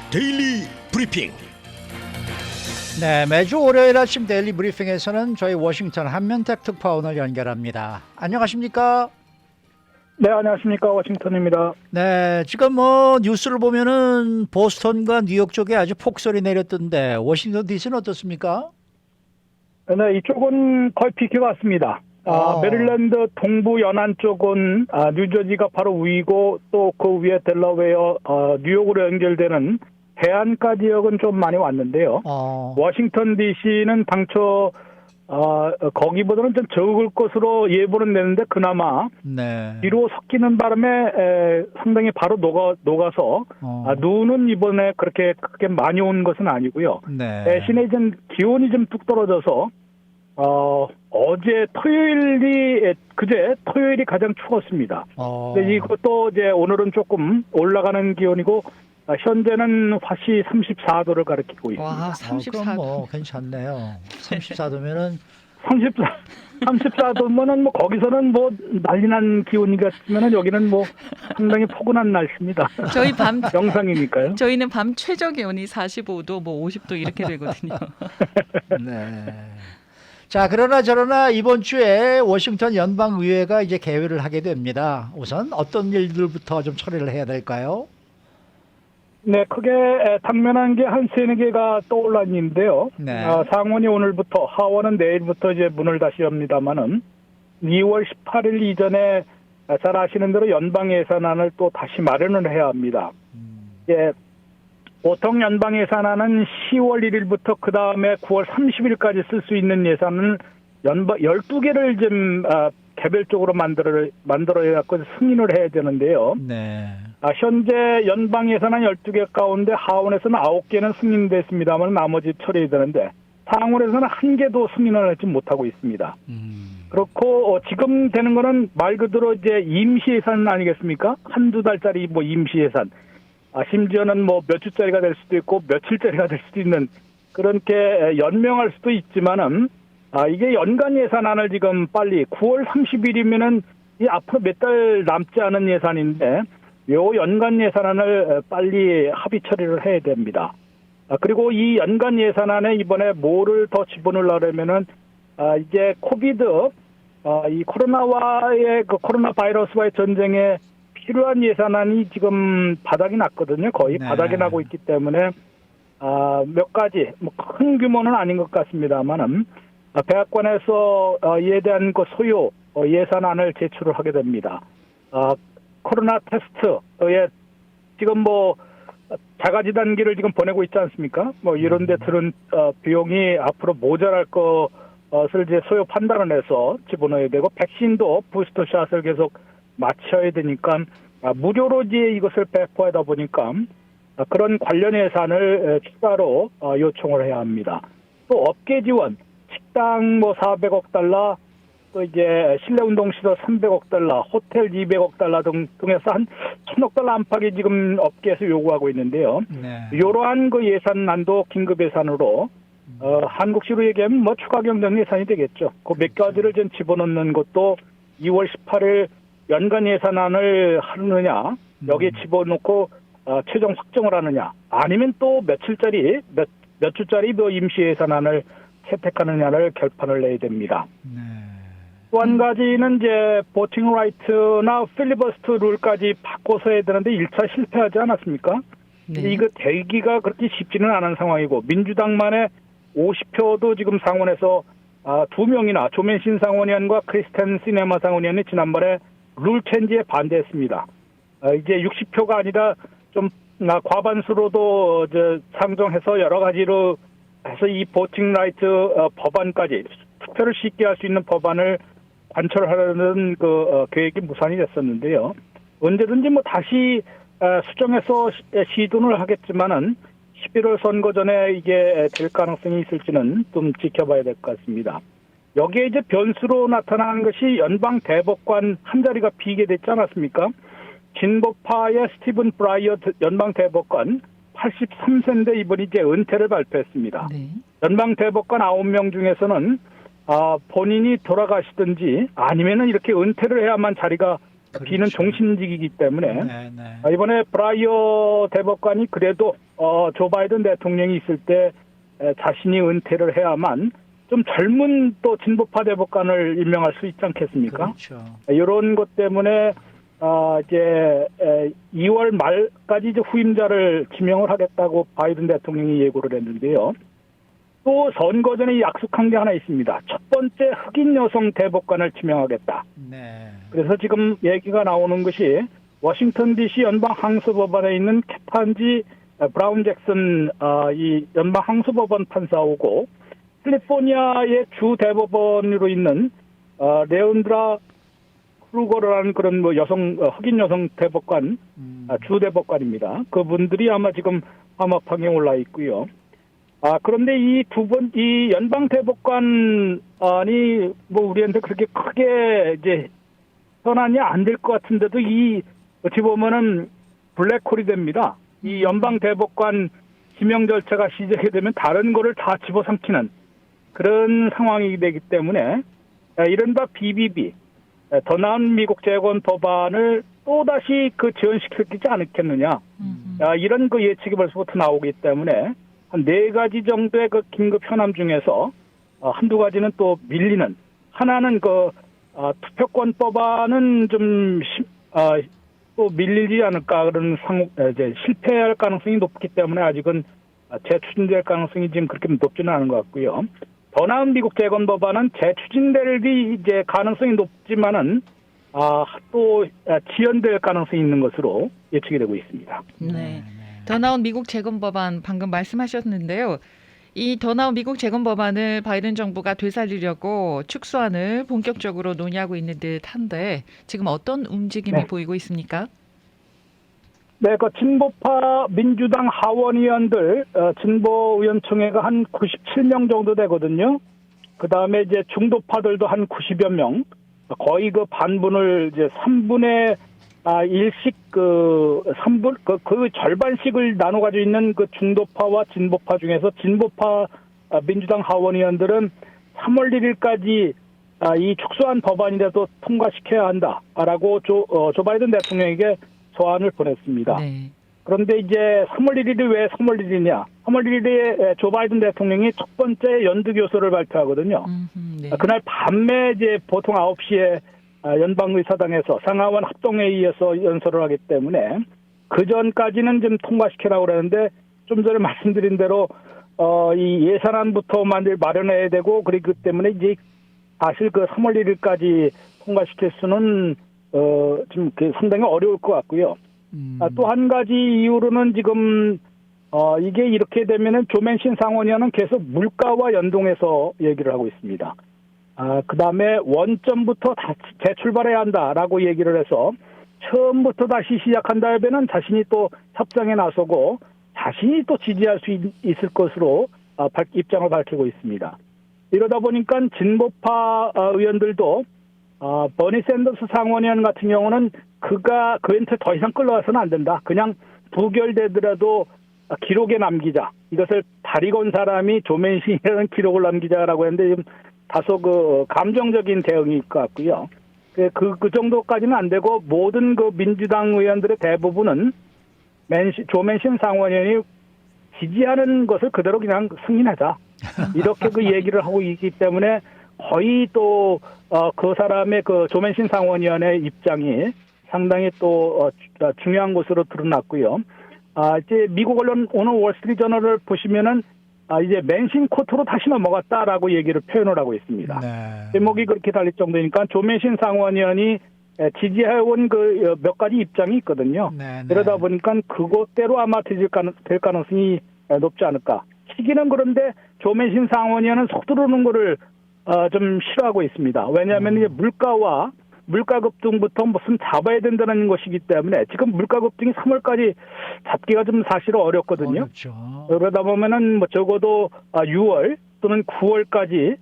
데일리 브리핑. 네, 매주 월요일 아침 데일리 브리핑에서는 저희 워싱턴 한면택 특파원을 연결합니다. 안녕하십니까? 네, 안녕하십니까. 워싱턴입니다. 네, 지금 뉴스를 보면은 보스턴과 뉴욕 쪽에 아주 폭설이 내렸던데 워싱턴 DC는 어떻습니까? 네, 이쪽은 거의 비켜 같습니다. 메릴랜드 동부 연안 쪽은 뉴저지가 바로 위고 또 그 위에 델러웨어, 뉴욕으로 연결되는 해안가 지역은 좀 많이 왔는데요. 워싱턴 DC는 당초 거기보다는 좀 적을 것으로 예보는 내는데 그나마 뒤로 섞이는 바람에 상당히 바로 녹아서 눈은 이번에 그렇게 크게 많이 온 것은 아니고요. 대신에 좀 기온이 좀 뚝 떨어져서 어제 그제 토요일이 가장 추웠습니다. 근데 이것도 이제 오늘은 조금 올라가는 기온이고 현재는 화씨 34도를 가리키고 있습니다. 와, 34도. 그럼 괜찮네요. 34도면은 34도면은 거기서는 난리난 기온이겠지만은 여기는 상당히 포근한 날씨입니다. 저희 밤 영상이니까요. 저희는 밤 최저 기온이 45도, 50도 이렇게 되거든요. 네. 자, 그러나 저러나 이번 주에 워싱턴 연방의회가 이제 개회를 하게 됩니다. 우선 어떤 일들부터 좀 처리를 해야 될까요? 네, 크게 당면한 게 한 세네 개가 떠올랐는데요. 상원이 오늘부터, 하원은 내일부터 이제 문을 다시 엽니다만은 2월 18일 이전에 잘 아시는 대로 연방 예산안을 또 다시 마련을 해야 합니다. 보통 연방 예산안은 10월 1일부터 그 다음에 9월 30일까지 쓸 수 있는 예산을 12개를 좀 개별적으로 만들어야 갖고 승인을 해야 되는데요. 현재 연방 예산안 12개 가운데 하원에서는 9개는 승인됐습니다만 나머지 처리해야 되는데 상원에서는 1개도 승인을 하지 못하고 있습니다. 그렇고 지금 되는 거는 말 그대로 이제 임시 예산 아니겠습니까? 한두 달짜리 임시 예산. 심지어는 몇 주짜리가 될 수도 있고 며칠짜리가 될 수도 있는 그렇게 연명할 수도 있지만은 이게 연간 예산안을 지금 빨리 9월 30일이면은 앞으로 몇 달 남지 않은 예산인데 요 연간 예산안을 빨리 합의 처리를 해야 됩니다. 그리고 이 연간 예산안에 이번에 뭐를 더 집어넣으려면은 이제 코비드 이 코로나 바이러스와의 전쟁에 필요한 예산안이 지금 바닥이 났거든요. 거의 바닥이 나고 있기 때문에 몇 가지 큰 규모는 아닌 것 같습니다만은 백악관에서 이에 대한 소요 예산안을 제출을 하게 됩니다. 코로나 테스트에 지금 자가지 단계를 지금 보내고 있지 않습니까? 이런 데 들은 비용이 앞으로 모자랄 것을 이제 소요 판단을 해서 집어넣어야 되고 백신도 부스터샷을 계속 맞춰야 되니까 무료로 이제 이것을 배포하다 보니까 그런 관련 예산을 추가로 요청을 해야 합니다. 또 업계 지원, 식당 400억 달러, 또 이제 실내 운동시설 300억 달러, 호텔 200억 달러 등에서 한 1000억 달러 안팎이 지금 업계에서 요구하고 있는데요. 이러한 그 예산안도 긴급 예산으로 한국식으로 얘기하면 추가 경정 예산이 되겠죠. 그 몇 가지를 좀 집어넣는 것도 2월 18일 연간 예산안을 하느냐, 여기에 집어넣고 최종 확정을 하느냐, 아니면 또 몇 주짜리 임시 예산안을 채택하느냐를 결판을 내야 됩니다. 또 한 가지는 이제 보팅 라이트나 필리버스터 룰까지 바꿔서 해야 되는데 1차 실패하지 않았습니까? 이거 되기가 그렇게 쉽지는 않은 상황이고 민주당만의 50표도 지금 상원에서 2명이나 조맨신 상원의원과 크리스텐 시네마 상원의원이 지난번에 룰 체인지에 반대했습니다. 이제 60표가 아니라 좀 과반수로도 상정해서 여러 가지로 해서 이 보팅 라이트 법안까지 투표를 쉽게 할 수 있는 법안을 관철하려는 계획이 무산이 됐었는데요. 언제든지 다시 수정해서 시도를 하겠지만은 11월 선거 전에 이게 될 가능성이 있을지는 좀 지켜봐야 될 것 같습니다. 여기에 이제 변수로 나타나는 것이 연방 대법관 한 자리가 비게 됐지 않았습니까? 진보파의 스티븐 브라이어 연방 대법관 83세인데 이번이 이제 은퇴를 발표했습니다. 연방 대법관 9명 중에서는 본인이 돌아가시든지 아니면은 이렇게 은퇴를 해야만 자리가 B는 그렇죠. 종신직이기 때문에 네, 네. 이번에 브라이어 대법관이 그래도 조 바이든 대통령이 있을 때 자신이 은퇴를 해야만 좀 젊은 또 진보파 대법관을 임명할 수 있지 않겠습니까? 그렇죠. 이런 것 때문에 이제 2월 말까지 이제 후임자를 지명을 하겠다고 바이든 대통령이 예고를 했는데요. 또 선거 전에 약속한 게 하나 있습니다. 첫 번째 흑인 여성 대법관을 지명하겠다. 네. 그래서 지금 얘기가 나오는 것이 워싱턴 DC 연방 항소법원에 있는 케탄지 브라운 잭슨 이 연방 항소법원 판사오고 캘리포니아의 주 대법원으로 있는 레온드라 크루거라는 그런 뭐 흑인 여성 대법관 주 대법관입니다. 그분들이 아마 지금 화합항에 올라 있고요. 그런데 이 연방 대법관이 뭐 우리한테 그렇게 크게 이제 현안이 안 될 것 같은데도 어찌 보면은 블랙홀이 됩니다. 이 연방 대법관 지명 절차가 시작이 되면 다른 거를 다 집어삼키는 그런 상황이 되기 때문에 이른바 BBB, 더 나은 미국 재건 법안을 또다시 지연시키지 않겠느냐. 이런 예측이 벌써부터 나오기 때문에 한 4가지 정도의 긴급 현안 중에서 한두 가지는 또 밀리는, 하나는 투표권 법안은 좀 또 밀리지 않을까 그런 이제 실패할 가능성이 높기 때문에 아직은 재추진될 가능성이 지금 그렇게 높지는 않은 것 같고요. 더 나은 미국 재건 법안은 재추진될 이제 가능성이 높지만은 또 지연될 가능성이 있는 것으로 예측이 되고 있습니다. 네. 더 나은 미국 재건 법안 방금 말씀하셨는데요. 이 더 나은 미국 재건 법안을 바이든 정부가 되살리려고 축소안을 본격적으로 논의하고 있는 듯한데 지금 어떤 움직임이 네. 보이고 있습니까? 네, 진보파 민주당 하원 의원들 진보 의원총회가 한 97명 정도 되거든요. 그 다음에 이제 중도파들도 한 90여 명, 거의 반분을 이제 3분의 1씩 3분 그 절반씩을 나눠 가지고 있는 중도파와 진보파 중에서 진보파 민주당 하원 의원들은 3월 1일까지 이 축소한 법안이라도 통과시켜야 한다라고 조 바이든 대통령에게 소환을 보냈습니다. 네. 그런데 이제 3월 1일이 왜 3월 1일이냐? 3월 1일에 조 바이든 대통령이 첫 번째 연두교서를 발표하거든요. 네. 그날 밤에 이제 보통 9시에 연방의사당에서 상하원 합동회의에서 연설을 하기 때문에 그 전까지는 좀 통과시키라고 그러는데 좀 전에 말씀드린 대로 이 예산안부터 마련해야 되고 그렇기 때문에 이제 사실 3월 1일까지 통과시킬 수는 좀 상당히 어려울 것 같고요. 또 한 가지 이유로는 지금 이게 이렇게 되면은 조맨신 상원의원은 계속 물가와 연동해서 얘기를 하고 있습니다. 그 다음에 원점부터 다시 재출발해야 한다라고 얘기를 해서 처음부터 다시 시작한다면은 자신이 또 협상에 나서고 자신이 또 지지할 수 있을 것으로 입장을 밝히고 있습니다. 이러다 보니까 진보파 의원들도 버니 샌더스 상원의원 같은 경우는 그한테 더 이상 끌려가서는 안 된다. 그냥 부결되더라도 기록에 남기자. 이것을 다리 건 사람이 조맨신이라는 기록을 남기자라고 했는데 지금 다소 감정적인 대응일 것 같고요. 그 정도까지는 안 되고 모든 민주당 의원들의 대부분은 조맨신 상원의원이 지지하는 것을 그대로 그냥 승인하자. 이렇게 얘기를 하고 있기 때문에 거의 또 그 사람의 조맨신 상원의원의 입장이 상당히 또 중요한 것으로 드러났고요. 이제 미국 언론 오늘 월스트리트저널을 보시면은 이제 맨신 코트로 다시 넘어갔다라고 얘기를 표현을 하고 있습니다. 네. 제목이 그렇게 달릴 정도니까 조맨신 상원의원이 지지해온 몇 가지 입장이 있거든요. 네, 네. 그러다 보니까 그것대로 아마 될 가능성이 높지 않을까. 시기는 그런데 조맨신 상원의원은 서두르는 거를 좀 싫어하고 있습니다. 왜냐하면 이제 물가 급등부터 무슨 잡아야 된다는 것이기 때문에 지금 물가 급등이 3월까지 잡기가 좀 사실 어렵거든요. 어렵죠. 그러다 보면은 적어도 6월 또는 9월까지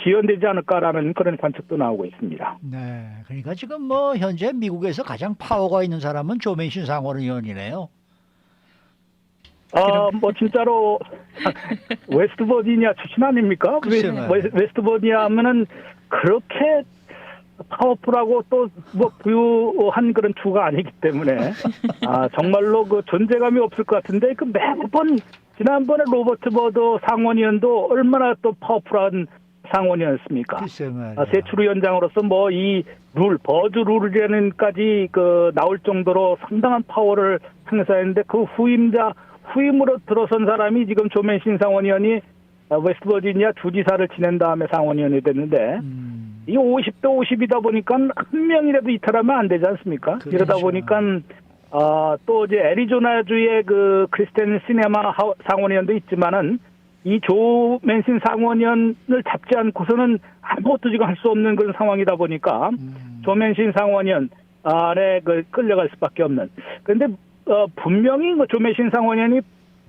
지연되지 않을까라는 그런 관측도 나오고 있습니다. 네. 그러니까 지금 현재 미국에서 가장 파워가 있는 사람은 조맨신 상원의원이네요. 진짜로 웨스트버지니아 출신 아닙니까? 글쎄요. 웨스트버지니아 하면은 그렇게 파워풀하고 또 뭐 부유한 그런 주가 아니기 때문에 정말로 그 존재감이 없을 것 같은데 그 매번 지난번에 로버트 버더 상원의원도 얼마나 또 파워풀한 상원이었습니까? 글쎄 말이야. 세출위원장으로서 뭐 이 버즈 룰이라는까지 그 나올 정도로 상당한 파워를 행사했는데 그 후임으로 들어선 사람이 지금 조맨신 상원의원이 웨스트버지니아 주지사를 지낸 다음에 상원의원이 됐는데 이 50대 50이다 보니까 한 명이라도 이탈하면 안 되지 않습니까? 그렇죠. 이러다 보니까 또 이제 애리조나주의 그 크리스티안 시네마 상원의원도 있지만은 이 조 맨신 상원의원을 잡지 않고서는 아무것도 지금 할 수 없는 그런 상황이다 보니까 조 맨신 상원의원 안에 그 끌려갈 수밖에 없는. 그런데 분명히 조 맨신 상원의원이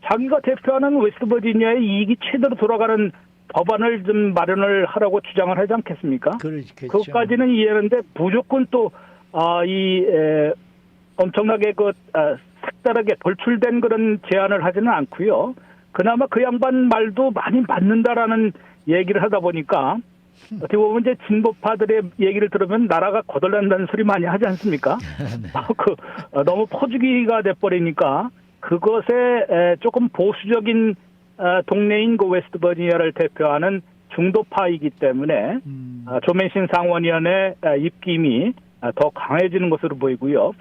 자기가 대표하는 웨스트버지니아의 이익이 최대로 돌아가는 법안을 좀 마련을 하라고 주장을 하지 않겠습니까? 그렇겠죠. 그것까지는 이해하는데 무조건 또 엄청나게 색다르게 돌출된 그런 제안을 하지는 않고요. 그나마 그 양반 말도 많이 맞는다라는 얘기를 하다 보니까 어떻게 보면 이제 진보파들의 얘기를 들으면 나라가 거덜난다는 소리 많이 하지 않습니까? 너무 퍼주기가 돼버리니까 그것에 조금 보수적인 동네인 그 웨스트버지니아를 대표하는 중도파이기 때문에 조 맨신 상원의원의 입김이 더 강해지는 것으로 보이고요.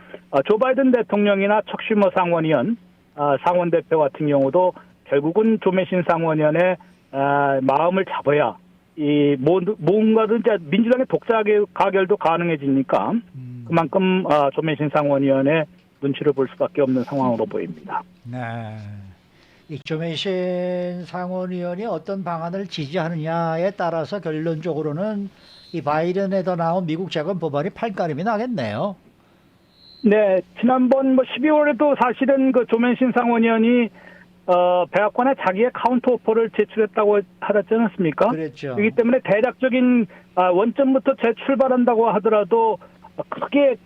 조 바이든 대통령이나 척 슈머 상원의원, 상원 대표 같은 경우도 결국은 조 맨신 상원의원의 마음을 잡아야 뭔가든 이제 민주당의 독자 가결도 가능해지니까 그만큼 조 맨신 상원의원의 눈치를 볼 수밖에 없는 상황으로 보입니다. 네. 이 조맨신 상원의원이 어떤 방안을 지지하느냐에 따라서 결론적으로는 이 바이든에서 나온 미국 재건 법안이 판가름이 나겠네요. 네, 지난번 12월에도 사실은 그 조맨신 상원의원이 백악관에 자기의 카운터 오퍼를 제출했다고 하지 않았습니까? 그랬죠. 그렇기 때문에 대략적인 원점부터 재출발한다고 하더라도 크게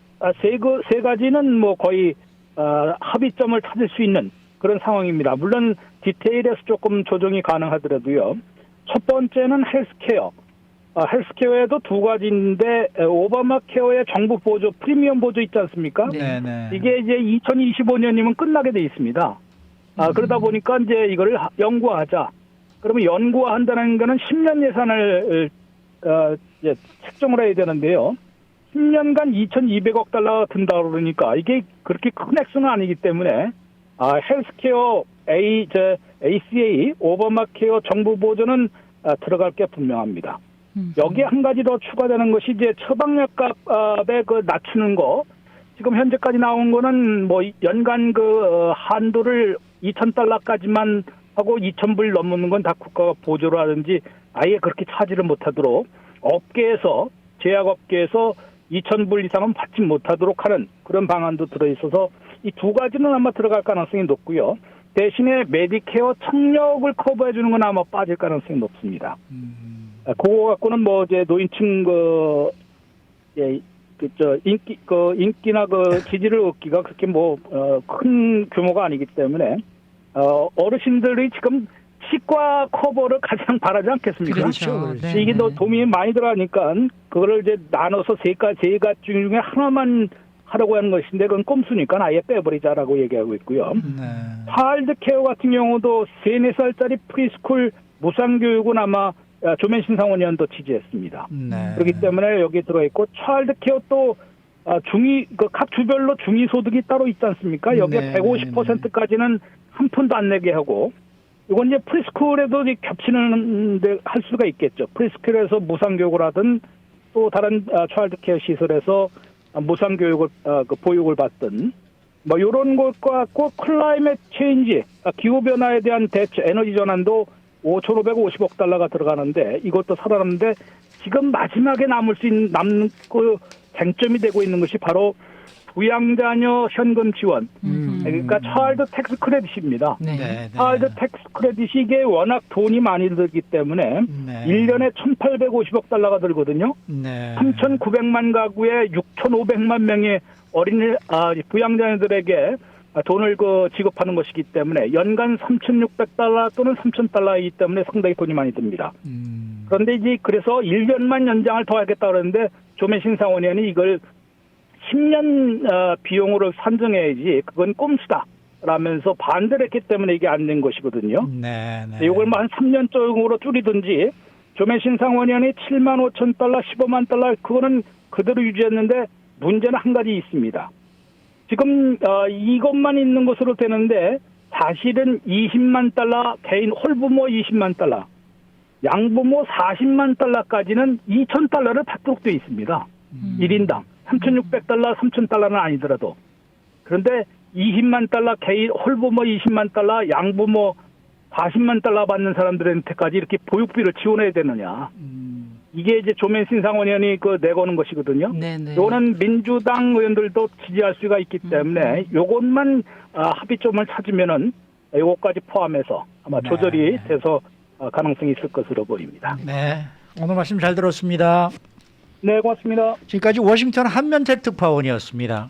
세 가지는 뭐 거의 합의점을 찾을 수 있는 그런 상황입니다. 물론 디테일에서 조금 조정이 가능하더라도요. 첫 번째는 헬스케어. 헬스케어에도 두 가지인데 오바마 케어의 정부 보조, 프리미엄 보조 있지 않습니까? 네네. 이게 이제 2025년이면 끝나게 돼 있습니다. 그러다 보니까 이제 이거를 연구하자. 그러면 연구한다는 거는 10년 예산을 이제 책정을 해야 되는데요. 10년간 2,200억 달러가 든다 그러니까 이게 그렇게 큰 액수는 아니기 때문에 헬스케어 ACA 오바마 케어 정부 보조는 들어갈 게 분명합니다. 여기에 한 가지 더 추가되는 것이 이제 처방약값에 그 낮추는 거. 지금 현재까지 나온 거는 뭐 연간 그 한도를 2,000달러까지만 하고 2,000불 넘는 건 다 국가가 보조를 하든지 아예 그렇게 차지를 못하도록 업계에서 제약업계에서 2,000불 이상은 받지 못하도록 하는 그런 방안도 들어있어서 이 두 가지는 아마 들어갈 가능성이 높고요. 대신에 메디케어 청력을 커버해 주는 건 아마 빠질 가능성이 높습니다. 그거 갖고는 뭐 이제 노인층 인기나 지지를 얻기가 그렇게 큰 규모가 아니기 때문에 어르신들이 지금 치과 커버를 가장 바라지 않겠습니까? 그렇죠. 네. 이게 도움이 많이 들어가니까 그거를 이제 나눠서 세 가지 중에 하나만 하라고 하는 것인데 그건 꼼수니까 아예 빼버리자라고 얘기하고 있고요. 네. 차일드 케어 같은 경우도 3, 4살짜리 프리스쿨 무상교육은 아마 조맨신 상원의원도 지지했습니다. 네. 그렇기 때문에 여기 들어있고 차일드 케어 또 각 주별로 중위소득이 따로 있지 않습니까? 여기에 네, 150%까지는 한 푼도 안 내게 하고 이건 이제 프리스쿨에도 겹치는 데 할 수가 있겠죠. 프리스쿨에서 무상교육을 하든 또 다른 차일드 케어 시설에서 무상교육을 보육을 받든 뭐 이런 것과 꼭 클라이밋 체인지 기후변화에 대한 대처 에너지 전환도 5,550억 달러가 들어가는데 이것도 살아남는데 지금 마지막에 남는 그 쟁점이 되고 있는 것이 바로 부양자녀 현금 지원. 그러니까 차일드 텍스 크레딧입니다. 네. 네. 차일드 텍스 크레딧이 이게 워낙 돈이 많이 들기 때문에 네. 1년에 1,850억 달러가 들거든요. 네. 3,900만 가구에 6,500만 명의 부양자녀들에게 돈을 지급하는 것이기 때문에 연간 3,600달러 또는 3,000달러이기 때문에 상당히 돈이 많이 듭니다. 그런데 이제 그래서 1년만 연장을 더 하겠다 그러는데 조매신 상원의원이 이걸 10년 비용으로 산정해야지 그건 꼼수다 라면서 반대를 했기 때문에 이게 안 된 것이거든요. 네, 네. 이걸 뭐 한 3년 쪽으로 줄이든지 조매신 상원의원이 7만 5천 달러, 15만 달러 그거는 그대로 유지했는데 문제는 한 가지 있습니다. 지금 이것만 있는 것으로 되는데 사실은 20만 달러 개인 홀부모 20만 달러 양부모 40만 달러까지는 2천 달러를 받도록 되어 있습니다. 1인당 3,600달러 3,000달러는 아니더라도 그런데 20만 달러 개인 홀부모 20만 달러 양부모 40만 달러 받는 사람들한테까지 이렇게 보육비를 지원해야 되느냐. 이게 이제 조매신 상원의원이 내거는 것이거든요. 네네. 요거는 민주당 의원들도 지지할 수가 있기 때문에 요것만 합의점을 찾으면은 요것까지 포함해서 아마 네. 조절이 돼서 가능성이 있을 것으로 보입니다. 네. 오늘 말씀 잘 들었습니다. 네, 고맙습니다. 지금까지 워싱턴 한면택 특파원이었습니다.